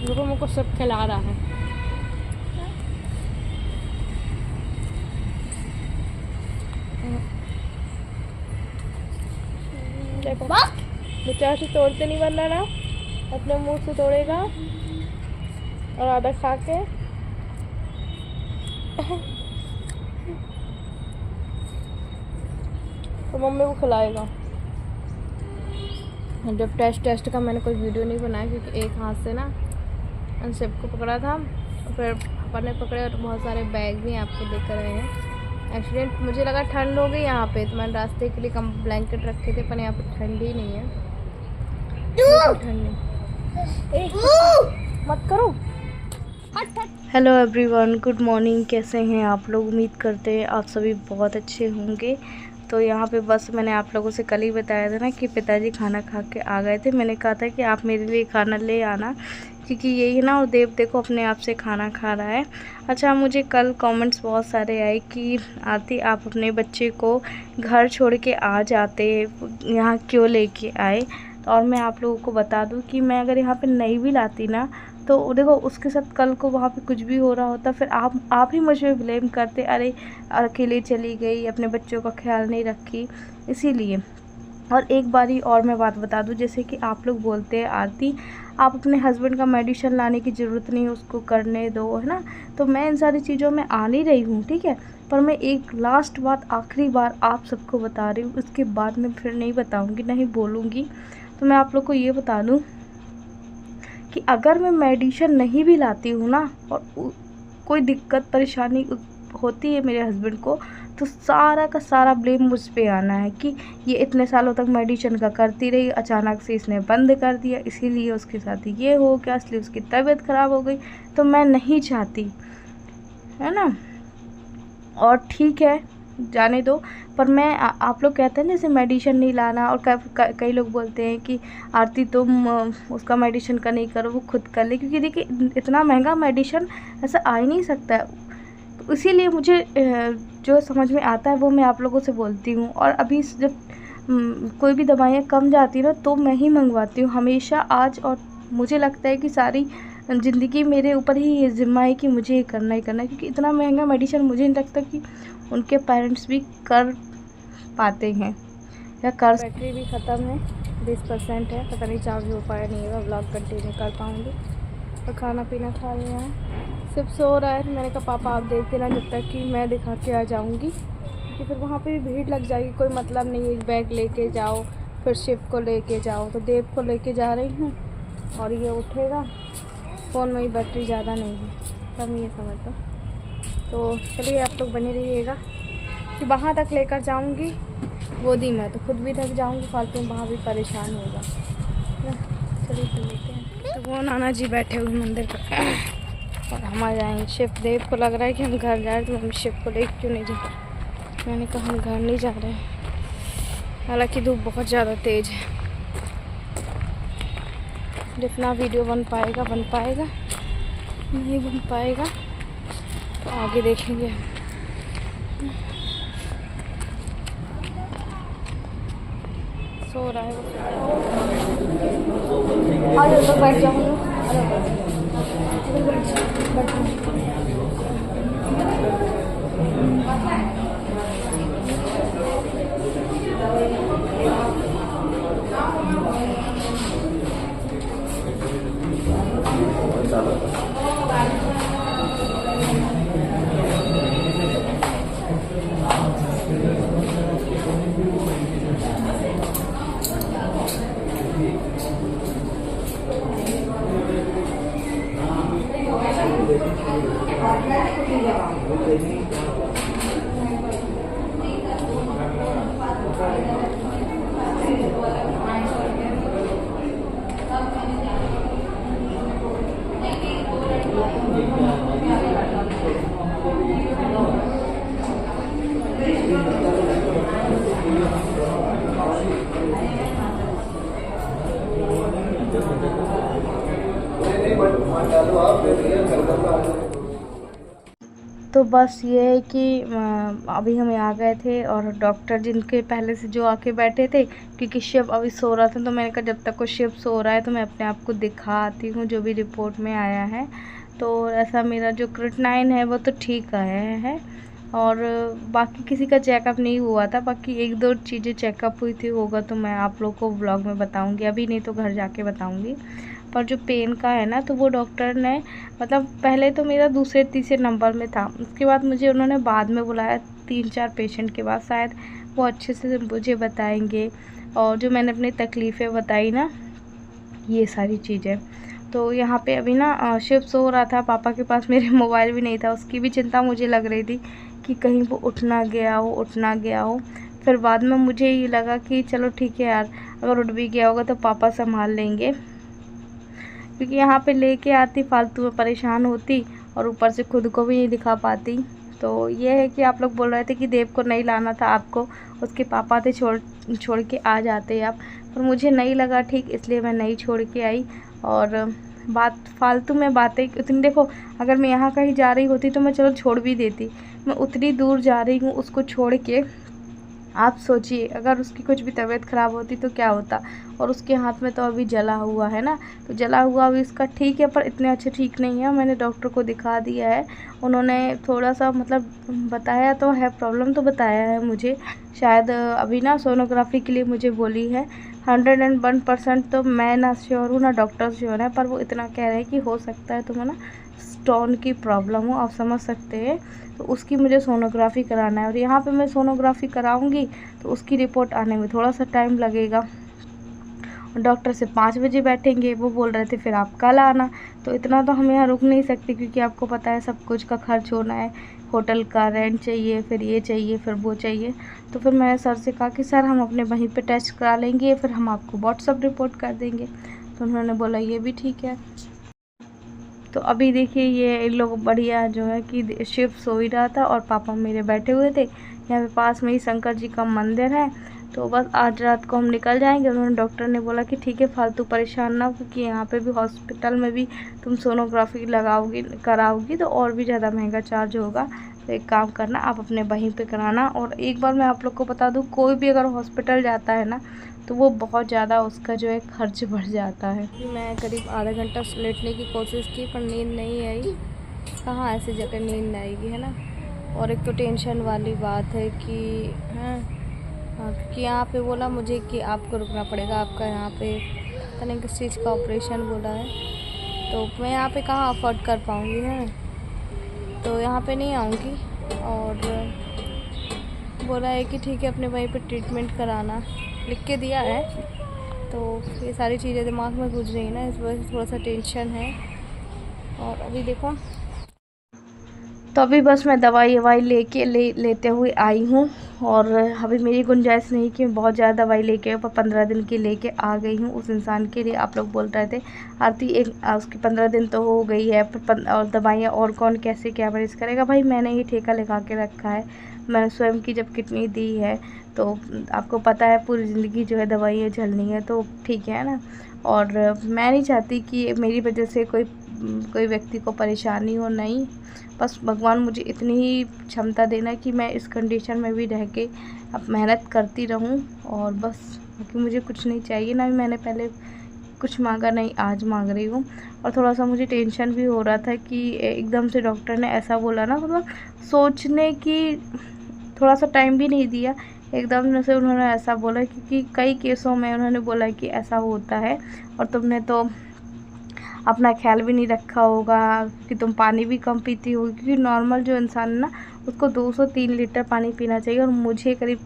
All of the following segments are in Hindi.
रुको, मुझको सब खिला रहा है। देखो बेचारा से तोड़ते नहीं बनना ना, अपने मुंह से तोड़ेगा और आधा खा के तो मम्मी को खिलाएगा। जब टेस्ट का मैंने कोई वीडियो नहीं बनाया क्योंकि एक हाथ से ना अनशिप को पकड़ा था, फिर पापा ने पकड़े और बहुत सारे बैग भी आपको देख रहे हैं। एक्सीडेंट मुझे लगा ठंड हो गई यहाँ पे, तो मैंने रास्ते के लिए कम ब्लैंकेट रखे थे, पर यहाँ पे ठंड ही नहीं है। ठंड नहीं, मत करो। Hello everyone, good morning. कैसे हैं आप लोग? उम्मीद करते हैं आप सभी बहुत अच्छे होंगे। तो यहाँ पे बस मैंने आप लोगों से कल ही बताया था ना कि पिताजी खाना खा के आ गए थे। मैंने कहा था कि आप मेरे लिए खाना ले आना, क्योंकि यही ना, और देव देखो अपने आप से खाना खा रहा है। अच्छा, मुझे कल कमेंट्स बहुत सारे आए कि आरती आप अपने बच्चे को घर छोड़ के आ जाते, यहाँ क्यों लेके आए। और मैं आप लोगों को बता दूं कि मैं अगर यहाँ पे नहीं भी लाती ना, तो देखो उसके साथ कल को वहाँ पे कुछ भी हो रहा होता, फिर आप ही मुझे ब्लेम करते, अरे अकेले चली गई, अपने बच्चों का ख्याल नहीं रखी। इसीलिए और एक बारी और मैं बात बता दूं, जैसे कि आप लोग बोलते हैं आरती आप अपने हस्बैंड का मेडिसिन लाने की ज़रूरत नहीं, उसको करने दो, है ना। तो मैं इन सारी चीज़ों में आ नहीं रही हूँ, ठीक है। पर मैं एक लास्ट बात, आखिरी बार आप सबको बता रही हूँ, उसके बाद मैं फिर नहीं बताऊँगी, नहीं बोलूँगी। तो मैं आप लोग को ये बता दूँ कि अगर मैं मेडिसिन नहीं भी लाती हूँ ना, और कोई दिक्कत परेशानी होती है मेरे हस्बैंड को, तो सारा का सारा ब्लेम मुझ पे आना है कि ये इतने सालों तक मेडिसिन का करती रही, अचानक से इसने बंद कर दिया, इसीलिए उसके साथ ये हो गया, इसलिए उसकी तबीयत ख़राब हो गई। तो मैं नहीं चाहती, है ना। और ठीक है, जाने दो। पर मैं आप लोग कहते हैं जैसे मेडिसिन नहीं लाना, और कई लोग बोलते हैं कि आरती तुम उसका मेडिसिन का नहीं करो, वो खुद कर ले, क्योंकि देखिए इतना महंगा मेडिसिन ऐसा आ ही नहीं सकता है। तो इसीलिए मुझे जो समझ में आता है वो मैं आप लोगों से बोलती हूँ। और अभी जब कोई भी दवाइयाँ कम जाती है ना, तो मैं ही मंगवाती हूँ हमेशा आज। और मुझे लगता है कि सारी ज़िंदगी मेरे ऊपर ही ये ज़िम्मा है कि मुझे ये करना ही करना है, क्योंकि इतना महंगा मेडिसिन मुझे नहीं लगता कि उनके पेरेंट्स भी कर पाते हैं या कर। बैटरी भी ख़त्म है, 20% है, पता नहीं चार्ज हो पाया नहीं होगा, व्लॉग कंटिन्यू कर पाऊँगी। और खाना पीना खा रहे हैं, सिर्फ सो रहा है। तो मैंने कहा पापा आप देखते ना जब तक कि मैं दिखा के आ जाऊँगी, क्योंकि फिर वहाँ पे भी भीड़ लग जाएगी, कोई मतलब नहीं है। बैग लेके जाओ, फिर शिव को लेके जाओ, तो देव को लेके जा रही हूँ और ये उठेगा। फ़ोन में ही बैटरी ज़्यादा नहीं है, कम ही समझ लो। तो चलिए आप लोग बने रहिएगा कि वहाँ तक लेकर जाऊँगी गोदी में, तो खुद भी थक जाऊँगी, फालतू में वहाँ भी परेशान होगा। चलिए चल लेते हैं। तो वो नाना जी बैठे हुए मंदिर पर और हम आ जाएंगे। शिव देव को लग रहा है कि हम घर जा रहे, तो हम शिव को लेकर क्यों नहीं जा। मैंने कहा हम घर नहीं जा रहे हैं, हालांकि धूप बहुत ज़्यादा तेज़ है। जितना वीडियो बन पाएगा, नहीं बन पाएगा तो आगे देखेंगे। सो रहा है वो, आ जाओ तो बैठ जाओ, तो बस ये है कि अभी हम आ गए थे और डॉक्टर जिनके पहले से जो आके बैठे थे, क्योंकि शिव अभी सो रहा था, तो मैंने कहा जब तक को शिव सो रहा है तो मैं अपने आप को दिखा आती हूँ जो भी रिपोर्ट में आया है। तो ऐसा मेरा जो क्रिएटिनिन है वो तो ठीक आया है और बाकी किसी का चेकअप नहीं हुआ था, बाकी 1-2 चीज़ें चेकअप हुई थी, होगा तो मैं आप लोग को व्लॉग में बताऊंगी, अभी नहीं तो घर जाके बताऊंगी। पर जो पेन का है ना, तो वो डॉक्टर ने मतलब पहले तो मेरा दूसरे-तीसरे नंबर में था, उसके बाद मुझे उन्होंने बाद में बुलाया 3-4 पेशेंट के बाद, शायद वो अच्छे से मुझे बताएंगे और जो मैंने अपनी तकलीफ़ें बताई ना, ये सारी चीज़ें। तो यहाँ पे अभी ना शिव सो रहा था, पापा के पास मेरे मोबाइल भी नहीं था, उसकी भी चिंता मुझे लग रही थी कि कहीं वो उठ ना गया हो। फिर बाद में मुझे ये लगा कि चलो ठीक है यार, अगर उठ भी गया होगा तो पापा संभाल लेंगे, क्योंकि यहाँ पे लेके आती फालतू में परेशान होती और ऊपर से खुद को भी नहीं दिखा पाती। तो ये है कि आप लोग बोल रहे थे कि देव को नहीं लाना था आपको, उसके पापा थे, छोड़ के आ जाते आप, पर मुझे नहीं लगा ठीक, इसलिए मैं नहीं छोड़ के आई। और बात फालतू में बातें इतनी, देखो अगर मैं यहाँ कहीं जा रही होती तो मैं चलो छोड़ भी देती, मैं उतनी दूर जा रही हूँ उसको छोड़ के। आप सोचिए अगर उसकी कुछ भी तबीयत ख़राब होती तो क्या होता, और उसके हाथ में तो अभी जला हुआ है ना, तो जला हुआ अभी इसका ठीक है, पर इतने अच्छे ठीक नहीं है। मैंने डॉक्टर को दिखा दिया है, उन्होंने थोड़ा सा मतलब बताया तो है, प्रॉब्लम तो बताया है मुझे, शायद अभी ना सोनोग्राफी के लिए मुझे बोली है। 101% तो मैं ना श्योर हूँ ना डॉक्टर श्योर है, पर वो इतना कह रहे हैं कि हो सकता है तुम्हें ना स्टोन की प्रॉब्लम हो, आप समझ सकते हैं, तो उसकी मुझे सोनोग्राफ़ी कराना है। और यहाँ पे मैं सोनोग्राफ़ी कराऊंगी तो उसकी रिपोर्ट आने में थोड़ा सा टाइम लगेगा। डॉक्टर से 5 बजे बैठेंगे, वो बोल रहे थे फिर आप कल आना, तो इतना तो हम यहाँ रुक नहीं सकते, क्योंकि आपको पता है सब कुछ का खर्च होना है, होटल का रेंट चाहिए, फिर ये चाहिए, फिर वो चाहिए। तो फिर मैंने सर से कहा कि सर हम अपने वहीं पे टेस्ट करा लेंगे, फिर हम आपको व्हाट्सअप रिपोर्ट कर देंगे। तो उन्होंने बोला ये भी ठीक है। तो अभी देखिए ये इन लोग बढ़िया जो है कि शिव सो ही रहा था और पापा मेरे बैठे हुए थे। यहाँ पे पास में ही शंकर जी का मंदिर है, तो बस आज रात को हम निकल जाएंगे। उन्होंने डॉक्टर ने बोला कि ठीक है फालतू परेशान ना हो, क्योंकि यहाँ पे भी हॉस्पिटल में भी तुम सोनोग्राफी कराओगी तो और भी ज़्यादा महंगा चार्ज होगा। तो एक काम करना, आप अपने वहीं पे कराना। और एक बार मैं आप लोग को बता दूँ, कोई भी अगर हॉस्पिटल जाता है ना तो वो बहुत ज़्यादा उसका जो है खर्च बढ़ जाता है। मैं करीब आधा घंटा लेटने की कोशिश की पर नींद नहीं आई, कहाँ ऐसी जगह नींद आएगी, है ना। और एक तो टेंशन वाली बात है कि क्योंकि यहाँ पे बोला मुझे कि आपको रुकना पड़ेगा, आपका यहाँ पे पता नहीं किस चीज़ का ऑपरेशन बोला है, तो मैं यहाँ पे कहाँ अफोर्ड कर पाऊँगी, है, तो यहाँ पे नहीं आऊँगी। और बोला है कि ठीक है अपने वहीं पे ट्रीटमेंट कराना, लिख के दिया है। तो ये सारी चीज़ें दिमाग में घुस रही है ना, इस वजह से थोड़ा सा टेंशन है। और अभी देखो, तो अभी बस मैं दवाई लेते हुए आई हूँ, और अभी मेरी गुंजाइश नहीं कि मैं बहुत ज़्यादा दवाई लेके, पर 15 दिन की लेके आ गई हूँ उस इंसान के लिए। आप लोग बोल रहे थे आरती उसकी 15 दिन तो हो गई है, पर और दवाइयाँ और कौन कैसे क्या मैनेज करेगा। भाई मैंने ही ठेका लगा के रखा है, मैंने स्वयं की जब किडनी दी है, तो आपको पता है पूरी ज़िंदगी जो है दवाइयाँ झेलनी है, तो ठीक है ना। और मैं नहीं चाहती कि मेरी वजह से कोई व्यक्ति को परेशानी हो, नहीं, बस भगवान मुझे इतनी ही क्षमता देना कि मैं इस कंडीशन में भी रह के अब मेहनत करती रहूं, और बस, क्योंकि मुझे कुछ नहीं चाहिए ना, मैंने पहले कुछ मांगा नहीं, आज मांग रही हूँ। और थोड़ा सा मुझे टेंशन भी हो रहा था कि एकदम से डॉक्टर ने ऐसा बोला ना, मतलब सोचने की थोड़ा सा टाइम भी नहीं दिया, एकदम से उन्होंने ऐसा बोला, क्योंकि कई केसों में उन्होंने बोला कि ऐसा होता है और तुमने तो अपना ख्याल भी नहीं रखा होगा कि तुम पानी भी कम पीती होगी, क्योंकि नॉर्मल जो इंसान है ना उसको 2 से 3 लीटर पानी पीना चाहिए, और मुझे करीब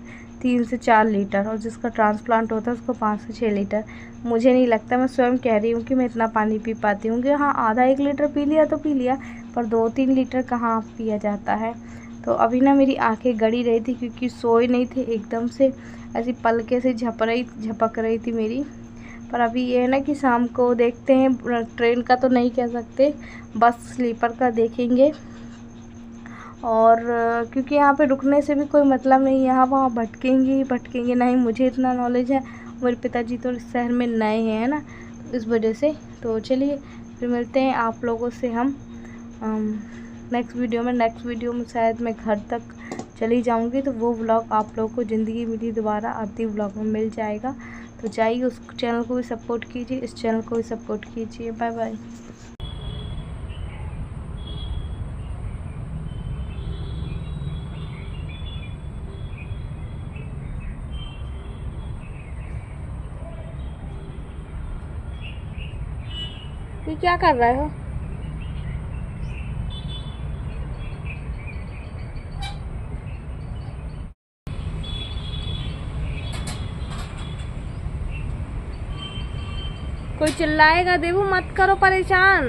3 से 4 लीटर, और जिसका ट्रांसप्लांट होता है उसको 5 से 6 लीटर। मुझे नहीं लगता, मैं स्वयं कह रही हूँ कि मैं इतना पानी पी पाती हूँ, कि हाँ आधा 1 लीटर पी लिया तो पी लिया, पर 2-3 लीटर कहाँ पिया जाता है। तो अभी ना मेरी आंखें गड़ी रही थी, क्योंकि सोए नहीं थे, एकदम से ऐसी पलके से झपक रही थी मेरी। पर अभी ये है ना कि शाम को देखते हैं, ट्रेन का तो नहीं कह सकते, बस स्लीपर का देखेंगे। और क्योंकि यहाँ पे रुकने से भी कोई मतलब नहीं, यहाँ वहाँ भटकेंगे नहीं, मुझे इतना नॉलेज है, मेरे पिताजी तो इस शहर में नए हैं, है ना, तो इस वजह से। तो चलिए फिर मिलते हैं आप लोगों से हम नेक्स्ट वीडियो में शायद मैं घर तक चली जाऊंगी, तो वो व्लॉग आप लोगों को ज़िंदगी मिली दोबारा आती व्लॉग में मिल जाएगा। तो जाइए उस चैनल को भी सपोर्ट कीजिए, इस चैनल को भी सपोर्ट कीजिए। Bye bye. ये क्या कर रहे हो? कोई चिल्लाएगा देवू, मत करो परेशान।